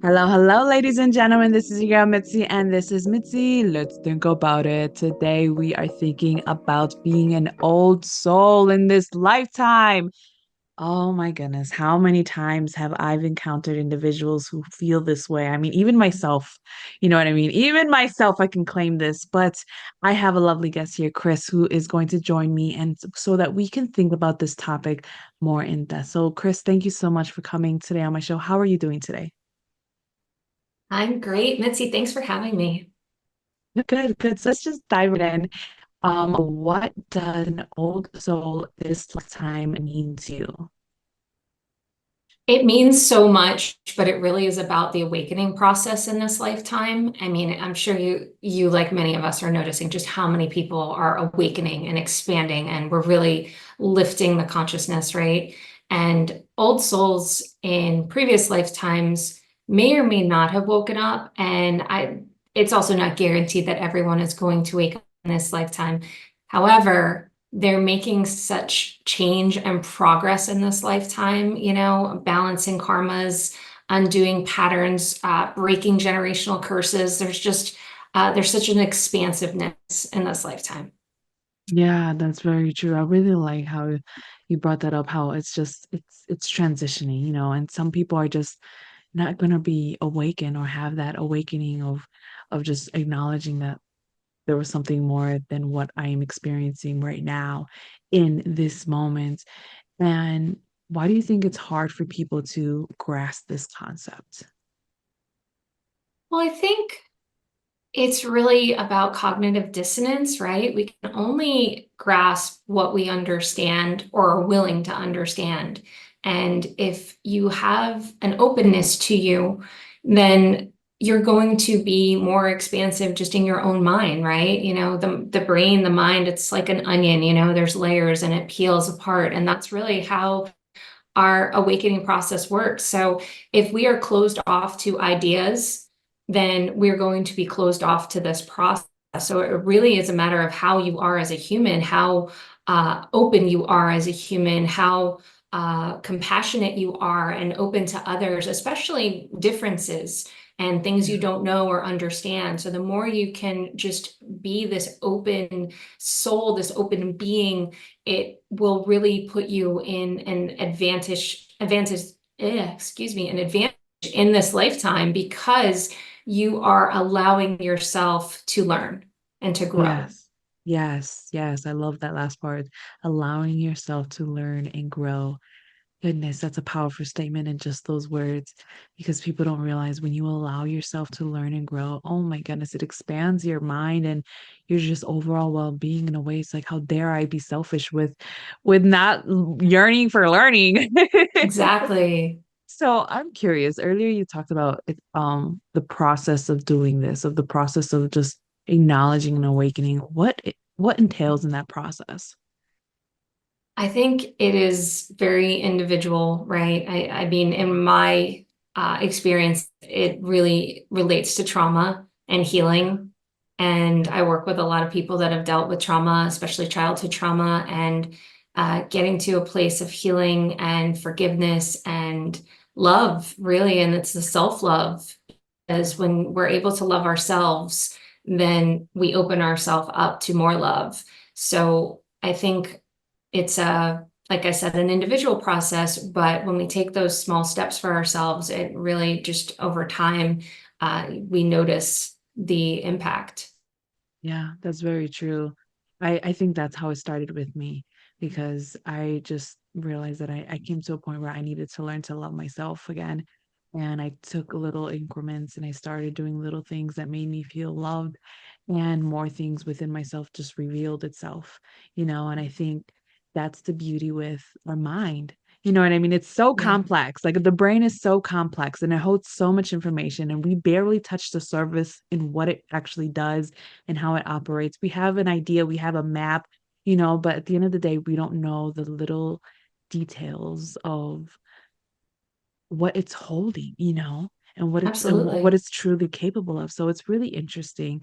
Hello, hello, ladies and gentlemen. This is your girl Mitzi, and this is Mitzi. Let's think about it. Today, we are thinking about being an old soul in this lifetime. Oh my goodness, how many times have I encountered individuals who feel this way? I mean, even myself, you know what I mean? Even myself, I can claim this, but I have a lovely guest here, Chris, who is going to join me and so that we can think about this topic more in depth. So, Chris, thank you so much for coming today on my show. How are you doing today? I'm great, Mitzi. Thanks for having me. Good, good. So let's just dive right in. What does an old soul this lifetime mean to you? It means so much, but it really is about the awakening process in this lifetime. I mean, I'm sure you like many of us are noticing just how many people are awakening and expanding, and we're really lifting the consciousness, right? And old souls in previous lifetimes may or may not have woken up, and it's also not guaranteed that everyone is going to wake up in this lifetime. However, they're making such change and progress in this lifetime, balancing karmas, undoing patterns, breaking generational curses. There's such an expansiveness in this lifetime. Yeah, that's very true. I really like how you brought that up, how it's transitioning, and some people are just not gonna be awakened or have that awakening of just acknowledging that there was something more than what I am experiencing right now in this moment. And why do you think it's hard for people to grasp this concept? Well, I think it's really about cognitive dissonance, right? We can only grasp what we understand or are willing to understand. And if you have an openness to you, then you're going to be more expansive just in your own mind, right? The brain, the mind, it's like an onion, there's layers and it peels apart. And that's really how our awakening process works. So if we are closed off to ideas, then we're going to be closed off to this process. So it really is a matter of how you are as a human, how open you are as a human, how compassionate you are and open to others, especially differences and things you Yeah. don't know or understand. So the more you can just be this open soul, this open being, it will really put you in an an advantage in this lifetime because you are allowing yourself to learn and to grow. Yes. Yes. Yes. I love that last part. Allowing yourself to learn and grow. Goodness, that's a powerful statement in just those words because people don't realize when you allow yourself to learn and grow, oh my goodness, it expands your mind and your just overall well-being in a way. It's like, how dare I be selfish with not yearning for learning? Exactly. So I'm curious. Earlier you talked about it, the process of doing this, of the process of just acknowledging and awakening. What entails in that process? I think it is very individual, right? I mean, in my experience, it really relates to trauma and healing. And I work with a lot of people that have dealt with trauma, especially childhood trauma, and getting to a place of healing and forgiveness and love, really. And it's the self-love, is when we're able to love ourselves, then we open ourselves up to more love. So I think it's like I said, an individual process, but when we take those small steps for ourselves, it really just over time, we notice the impact. Yeah, that's very true. I think that's how it started with me because I just realized that I came to a point where I needed to learn to love myself again. And I took little increments and I started doing little things that made me feel loved, and more things within myself just revealed itself, and I think that's the beauty with our mind. You know what I mean? It's so Yeah, complex. Like the brain is so complex and it holds so much information, and we barely touch the surface in what it actually does and how it operates. We have an idea, we have a map, but at the end of the day, we don't know the little details of what it's holding, and what absolutely. it's truly capable of. So it's really interesting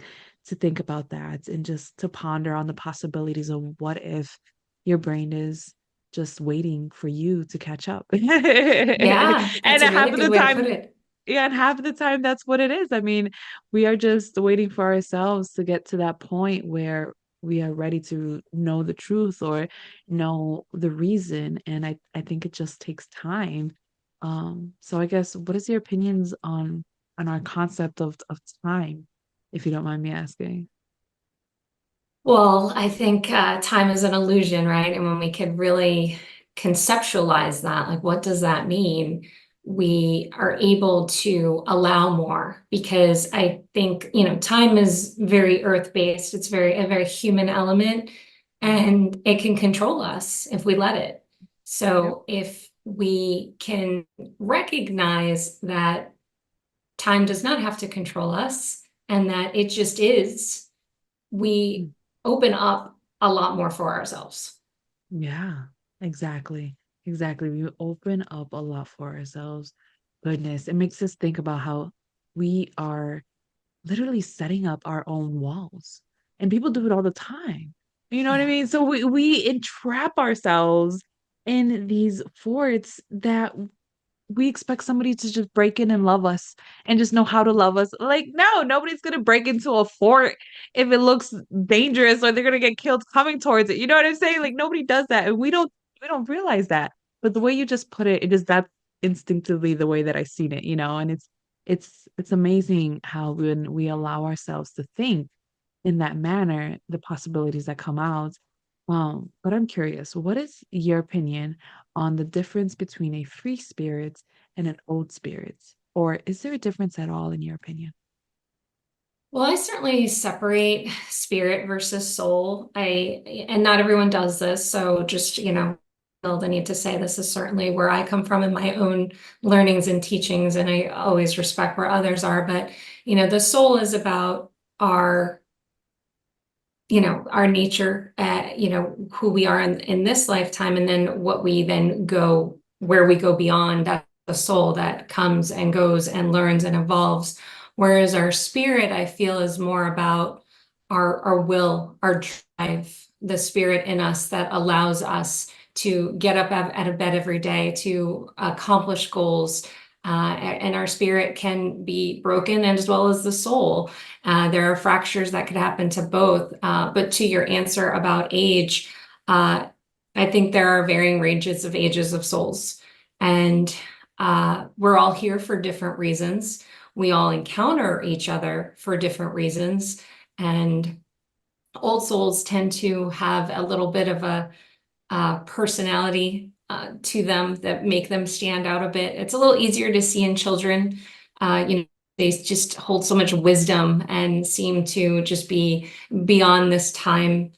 to think about that and just to ponder on the possibilities of what if your brain is just waiting for you to catch up. And Yeah, that's a half really of good the way to put time, it. Yeah, and half the time that's what it is. I mean, we are just waiting for ourselves to get to that point where we are ready to know the truth or know the reason. And I think it just takes time. So I guess what is your opinions on our concept of time, if you don't mind me asking? Well, I think time is an illusion, right? And when we could really conceptualize that, like, what does that mean? We are able to allow more because I think, time is very earth-based. It's a very human element, Mhm. and it can control us if we let it. Yep. So if we can recognize that time does not have to control us and that it just is, we open up a lot more for ourselves. Yeah, exactly. Exactly. We open up a lot for ourselves. Goodness, it makes us think about how we are literally setting up our own walls. And people do it all the time. You know what I Yeah. mean? So we entrap ourselves in these forts that we expect somebody to just break in and love us and just know how to love us. Like, no, nobody's gonna break into a fort if it looks dangerous or they're gonna get killed coming towards it. You know what I'm saying? Like nobody does that. And we don't realize that. But the way you just put it, it is that instinctively the way that I seen it, and it's amazing how when we allow ourselves to think in that manner, the possibilities that come out. But I'm curious, what is your opinion on the difference between a free spirit and an old spirit? Or is there a difference at all in your opinion? Well, I certainly separate spirit versus soul. And not everyone does this. So just, feel the need to say this is certainly where I come from in my own learnings and teachings. And I always respect where others are. But, the soul is about our our nature, who we are in this lifetime, and then what we then go, where we go beyond that, the soul that comes and goes and learns and evolves. Whereas our spirit, I feel, is more about our will, our drive, the spirit in us that allows us to get up out of bed every day to accomplish goals. And our spirit can be broken, and as well as the soul. There are fractures that could happen to both. But to your answer about age, uh, I think there are varying ranges of ages of souls. And we're all here for different reasons. We all encounter each other for different reasons. And old souls tend to have a little bit of a personality to them that make them stand out a bit. It's a little easier to see in children. They just hold so much wisdom and seem to just be beyond this time,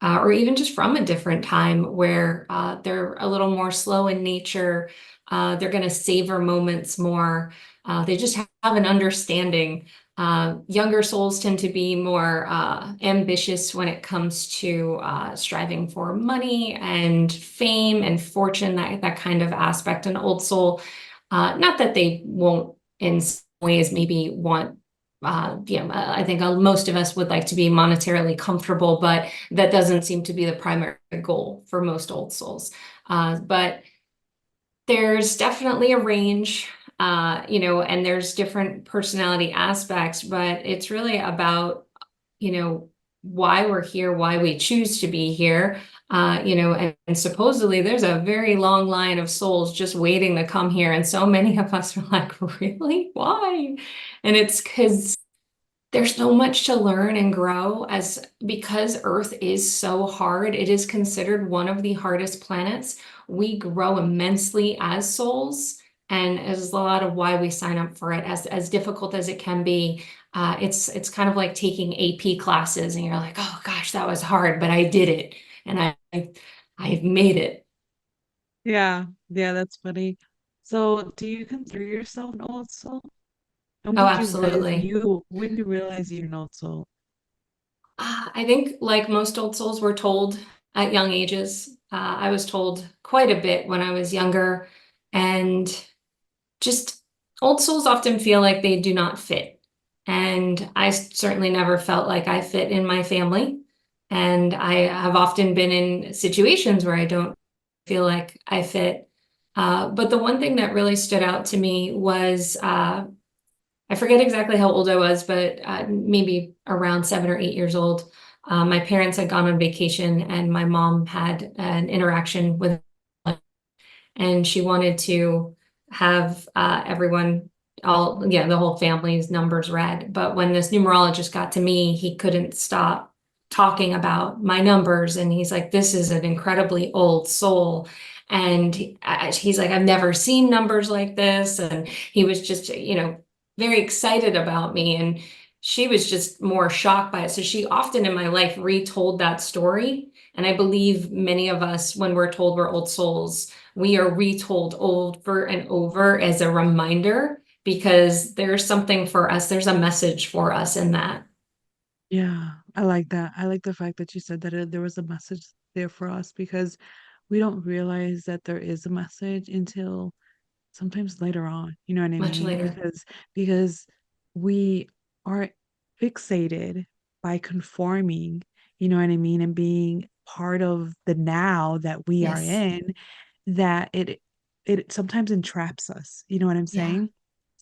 or even just from a different time where they're a little more slow in nature. They're going to savor moments more. They just have an understanding. Younger souls tend to be more ambitious when it comes to striving for money and fame and fortune, that kind of aspect. An old soul, not that they won't in some ways maybe want, I think most of us would like to be monetarily comfortable, but that doesn't seem to be the primary goal for most old souls. But there's definitely a range, and there's different personality aspects, but it's really about, you know, why we're here, why we choose to be here. And supposedly there's a very long line of souls just waiting to come here. And so many of us are like, really? Why? And it's because there's so much to learn and grow, as because Earth is so hard. It is considered one of the hardest planets. We grow immensely as souls, and is a lot of why we sign up for it. As difficult as it can be, it's kind of like taking AP classes, and you're like, oh gosh, that was hard, but I did it, and I've made it. Yeah, yeah, that's funny. So, do you consider yourself an old soul? And Oh, absolutely. when did you realize you're an old soul? I think, like most old souls, were told at young ages. I was told quite a bit when I was younger, and just old souls often feel like they do not fit. And I certainly never felt like I fit in my family. And I have often been in situations where I don't feel like I fit. But the one thing that really stood out to me was I forget exactly how old I was, but maybe around 7 or 8 years old. My parents had gone on vacation, and my mom had an interaction with, and she wanted to have everyone, all, yeah, the whole family's numbers read. But when this numerologist got to me, he couldn't stop talking about my numbers. And he's like, this is an incredibly old soul. And he's like, I've never seen numbers like this. And he was just, very excited about me. And she was just more shocked by it. So she often in my life retold that story. And I believe many of us, when we're told we're old souls, we are retold over and over as a reminder because there's something for us, there's a message for us in that. Yeah, I like that. I like the fact that you said that there was a message there for us because we don't realize that there is a message until sometimes later on. You know what I Much mean? later. Because we are fixated by conforming, you know what I mean, and being part of the now that we are Yes. in, that it sometimes entraps us. You know what I'm Yeah. saying?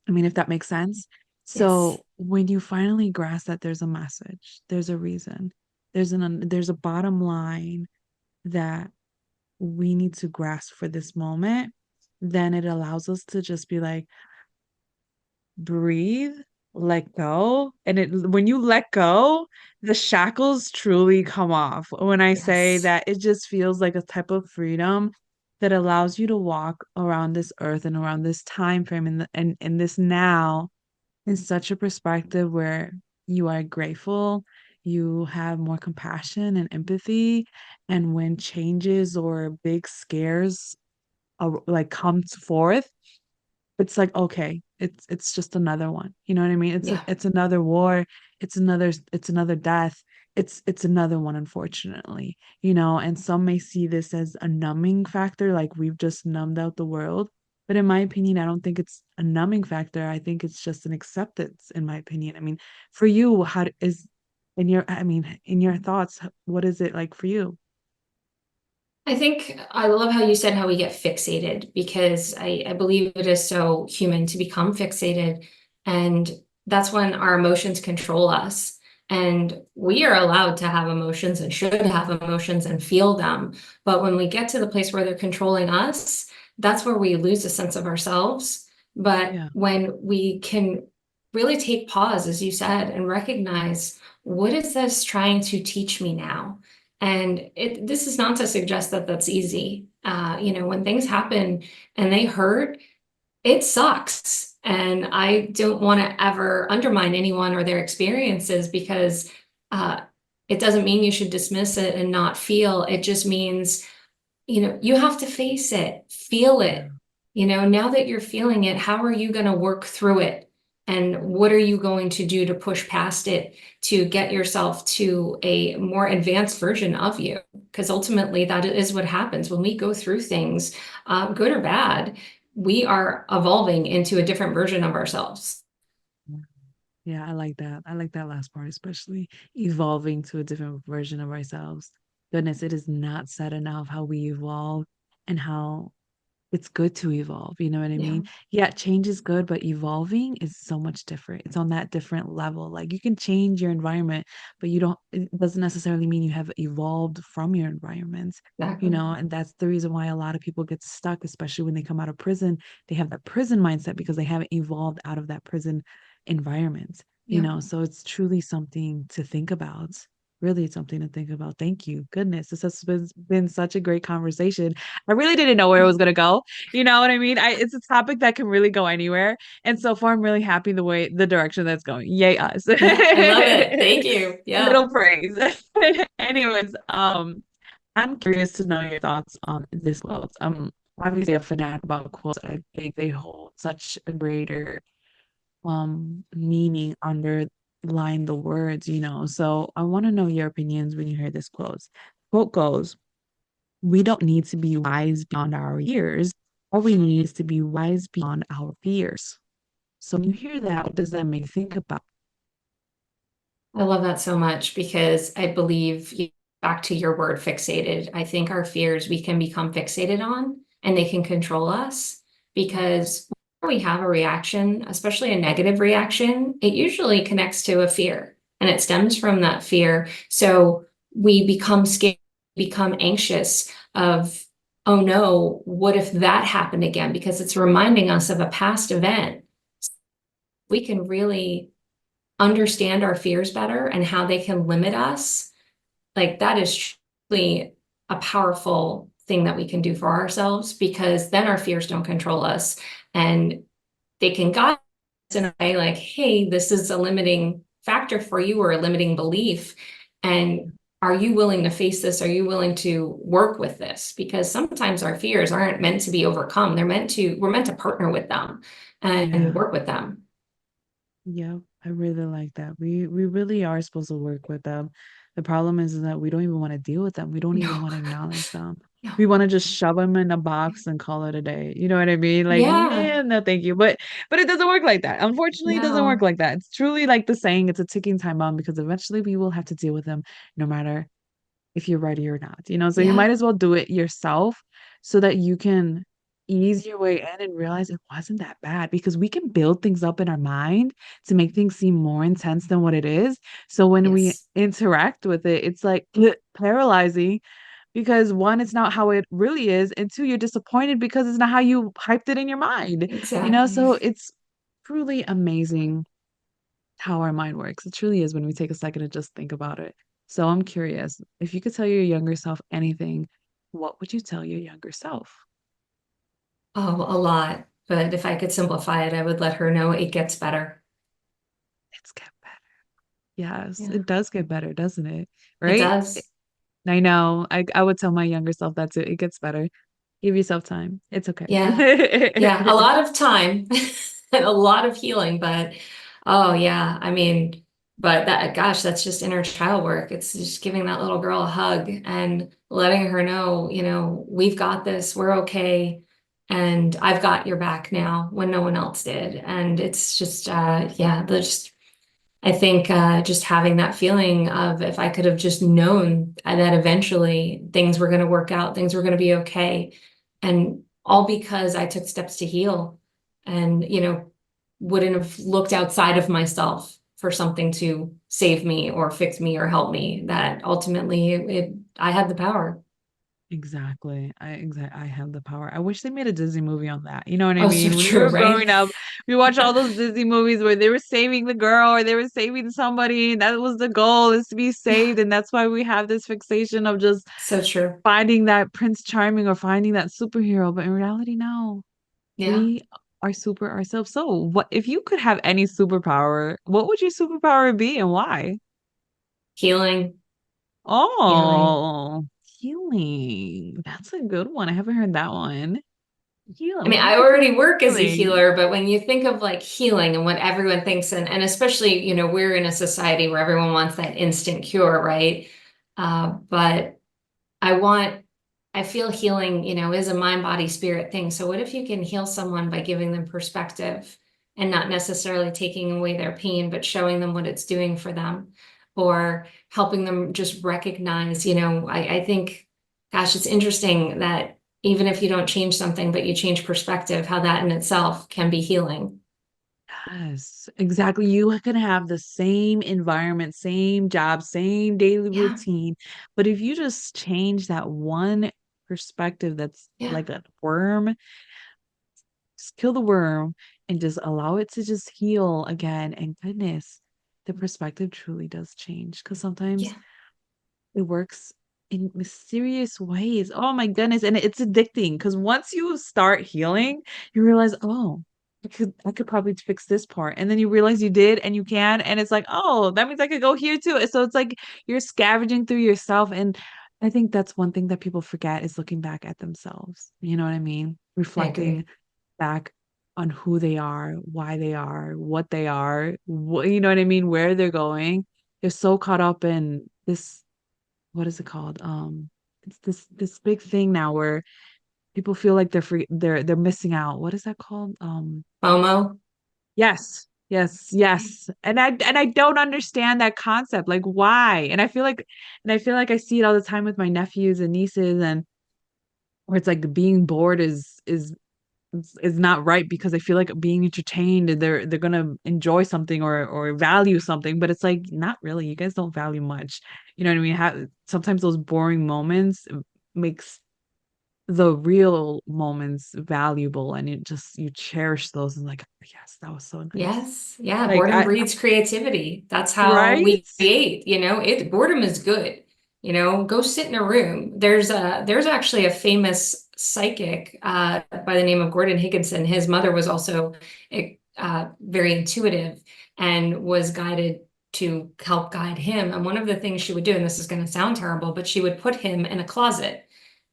I mean, if that makes sense. Yes. So when you finally grasp that there's a message, there's a reason, there's a bottom line that we need to grasp for this moment, then it allows us to just be like, breathe, let go. And when you let go, the shackles truly come off. When I say Yes. that, it just feels like a type of freedom that allows you to walk around this earth and around this time frame and in this now in such a perspective where you are grateful, you have more compassion and empathy, and when changes or big scares like comes forth, it's like okay, it's just another one. You know what I mean? Yeah. It's another war, it's another death. It's another one, unfortunately, and some may see this as a numbing factor, like we've just numbed out the world. But in my opinion, I don't think it's a numbing factor. I think it's just an acceptance, in my opinion. I mean, for you, in your thoughts, what is it like for you? I think I love how you said how we get fixated because I believe it is so human to become fixated. And that's when our emotions control us. And we are allowed to have emotions and should have emotions and feel them. But when we get to the place where they're controlling us, that's where we lose a sense of ourselves. But Yeah. when we can really take pause, as you said, and recognize what is this trying to teach me now? And this is not to suggest that that's easy. When things happen and they hurt, it sucks. And I don't want to ever undermine anyone or their experiences because uh, it doesn't mean you should dismiss it and not feel. It just means you have to face it, feel Yeah. it. Now that you're feeling it, how are you going to work through it? And what are you going to do to push past it to get yourself to a more advanced version of you? Because ultimately, that is what happens when we go through things, good or bad. We are evolving into a different version of ourselves. Yeah, I like that. I like that last part, especially evolving to a different version of ourselves. Goodness, it is not said enough how we evolve and how it's good to evolve. You know what I Yeah, mean? Yeah, change is good, but evolving is so much different. It's on that different level. Like you can change your environment, but it doesn't necessarily mean you have evolved from your environment. exactly. And that's the reason why a lot of people get stuck, especially when they come out of prison. They have that prison mindset because they haven't evolved out of that prison environment. Yeah. So it's truly something to think about. Really something to think about. Thank you. Goodness, this has been such a great conversation. I really didn't know where it was going to go. You know what I mean? It's a topic that can really go anywhere. And so far, I'm really happy the direction that's going. Yay, us. Yeah, I love it. Thank you. Yeah. Little praise. Anyways, I'm curious to know your thoughts on this quote. I'm obviously a fanatic about quotes. I think they hold such a greater meaning underlying the words. So I want to know your opinions when you hear this quote. Quote goes, we don't need to be wise beyond our years. All we need is to be wise beyond our fears. So when you hear that, what does that make you think about? I love that so much because I believe, back to your word fixated, I think our fears we can become fixated on and they can control us because when we have a reaction, especially a negative reaction, it usually connects to a fear and it stems from that fear. So we become scared, become anxious of, oh no, what if that happened again? Because it's reminding us of a past event. We can really understand our fears better and how they can limit us. Like that is truly a powerful thing that we can do for ourselves because then our fears don't control us and they can guide us in a way like, hey, this is a limiting factor for you or a limiting belief. And are you willing to face this? Are you willing to work with this? Because sometimes our fears aren't meant to be overcome. We're meant to partner with them and Yeah. work with them. Yeah, I really like that. We really are supposed to work with them. The problem is that we don't even want to deal with them. We don't even No, want to acknowledge them. We no. want to just shove them in a box and call it a day. You know what I mean? Like, Yeah, yeah, no, thank you. But it doesn't work like that. Unfortunately, it doesn't work no. like that. It's truly like the saying, it's a ticking time bomb because eventually we will have to deal with them no matter if you're ready or not, so you might Yeah, as well do it yourself so that you can ease your way in and realize it wasn't that bad because we can build things up in our mind to make things seem more intense than what it is. So when we yes, interact with it, it's like paralyzing because one, it's not how it really is, and two, you're disappointed because it's not how you hyped it in your mind, exactly. so it's truly amazing how our mind works. It truly is when we take a second to just think about it. So I'm curious, if you could tell your younger self anything, what would you tell your younger self? Oh, a lot. But if I could simplify it, I would let her know it gets better. It's get better. Yes, Yeah, it does get better, doesn't it? it Right? does. I know. I would tell my younger self that too. It gets better. Give yourself time. It's okay. Yeah. Yeah, a lot of time and a lot of healing, but oh yeah, I mean, but that gosh, that's just inner child work. It's just giving that little girl a hug and letting her know, we've got this, we're okay, and I've got your back now when no one else did. And it's just yeah, there's I think just having that feeling of if I could have just known that eventually things were going to work out, things were going to be okay. And all because I took steps to heal and, wouldn't have looked outside of myself for something to save me or fix me or help me, that ultimately I had the power. Exactly. I have the power. I wish they made a Disney movie on that. You know what I Oh, so mean? When we true, were right? growing up, we watched all those Disney movies where they were saving the girl or they were saving somebody. That was the goal, is to be Yeah, saved. And that's why we have this fixation of just so true. finding that Prince Charming or finding that superhero. But in reality, no. Yeah. We are super ourselves. So what if you could have any superpower, what would your superpower be and why? Healing, healing. Oh, healing. That's a good one. I haven't heard that one. I Healing. mean, What I would you do already with work as a healing? healer, but when you think of like healing and what everyone thinks, and especially, we're in a society where everyone wants that instant cure, right? But I want, I feel healing, is a mind, body, spirit thing. So what if you can heal someone by giving them perspective and not necessarily taking away their pain, but showing them what it's doing for them or helping them just recognize, I think, gosh, it's interesting that even if you don't change something, but you change perspective, how that in itself can be healing. Yes, exactly. You can have the same environment, same job, same daily Yeah, routine, but if you just change that one perspective that's yeah, like a worm, just kill the worm and just allow it to just heal again. And goodness, the perspective truly does change because sometimes yeah, it works in mysterious ways. Oh my goodness. And it's addicting because once you start healing, you realize, oh, I could probably fix this part. And then you realize you did and you can. And it's like, oh, that means I could go here too. So it's like you're scavenging through yourself. And I think that's one thing that people forget is looking back at themselves. You know what I mean? I Reflecting agree. back on who they are, why they are, what they are, you know what I mean, where they're going. They're so caught up in this, what is it called? It's this big thing now where people feel like they're free, they're missing out. What is that called? FOMO. Yes. And I don't understand that concept. Like why? And I feel like I see it all the time with my nephews and nieces, and Where it's like being bored is not right because I feel like being entertained, they're gonna enjoy something or value something, but it's like not really. You guys don't value much. You know what I mean? Sometimes those boring moments makes the real moments valuable, and it just you cherish those and like, yes, that was so nice. Yes. Yeah. Like Boredom I breeds creativity. That's how right? we create, boredom is good. Go sit in a room. There's actually a famous psychic by the name of Gordon Higginson. His mother was also very intuitive and was guided to help guide him. And one of the things she would do, and this is going to sound terrible, but she would put him in a closet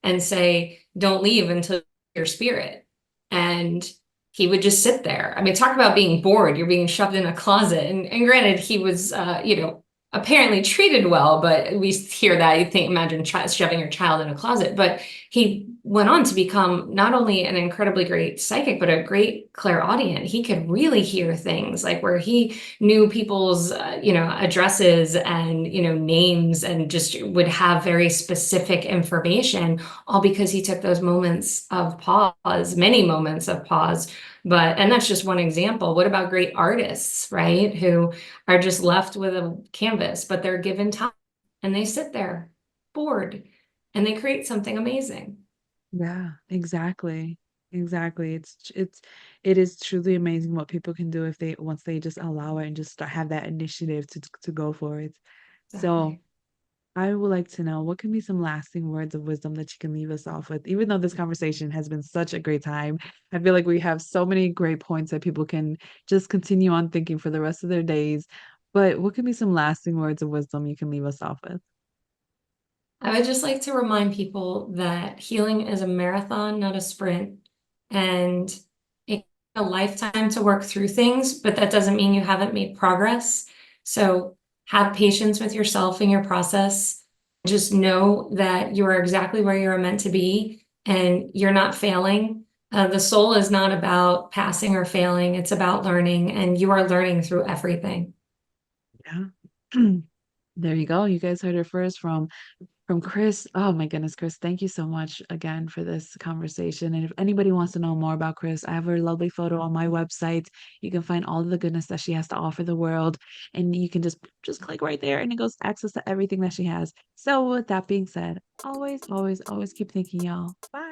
and say, "Don't leave until your spirit." And he would just sit there. I mean, talk about being bored. You're being shoved in a closet. And granted, he was, apparently treated well, but we hear that you think, imagine shoving your child in a closet. But he went on to become not only an incredibly great psychic, but a great clairaudient. He could really hear things like where he knew people's, addresses and, names and just would have very specific information, all because he took those moments of pause, many moments of pause. And that's just one example. What about great artists, right? Who are just left with a canvas, but they're given time and they sit there bored and they create something amazing. Yeah, exactly. Exactly. It is truly amazing what people can do if they once they just allow it and just have that initiative to go for it. So Exactly. I would like to know what can be some lasting words of wisdom that you can leave us off with. Even though this conversation has been such a great time, I feel like we have so many great points that people can just continue on thinking for the rest of their days. But what can be some lasting words of wisdom you can leave us off with? I would just like to remind people that healing is a marathon, not a sprint. And it takes a lifetime to work through things, but that doesn't mean you haven't made progress. So have patience with yourself in your process. Just know that you are exactly where you're meant to be and you're not failing. The soul is not about passing or failing, it's about learning, and you are learning through everything. Yeah. There you go. You guys heard it first from Chris. Oh my goodness, Chris, thank you so much again for this conversation. And if anybody wants to know more about Chris, I have her lovely photo on my website. You can find all of the goodness that she has to offer the world. And you can just click right there and it goes access to everything that she has. So with that being said, always, always, always keep thinking, y'all. Bye.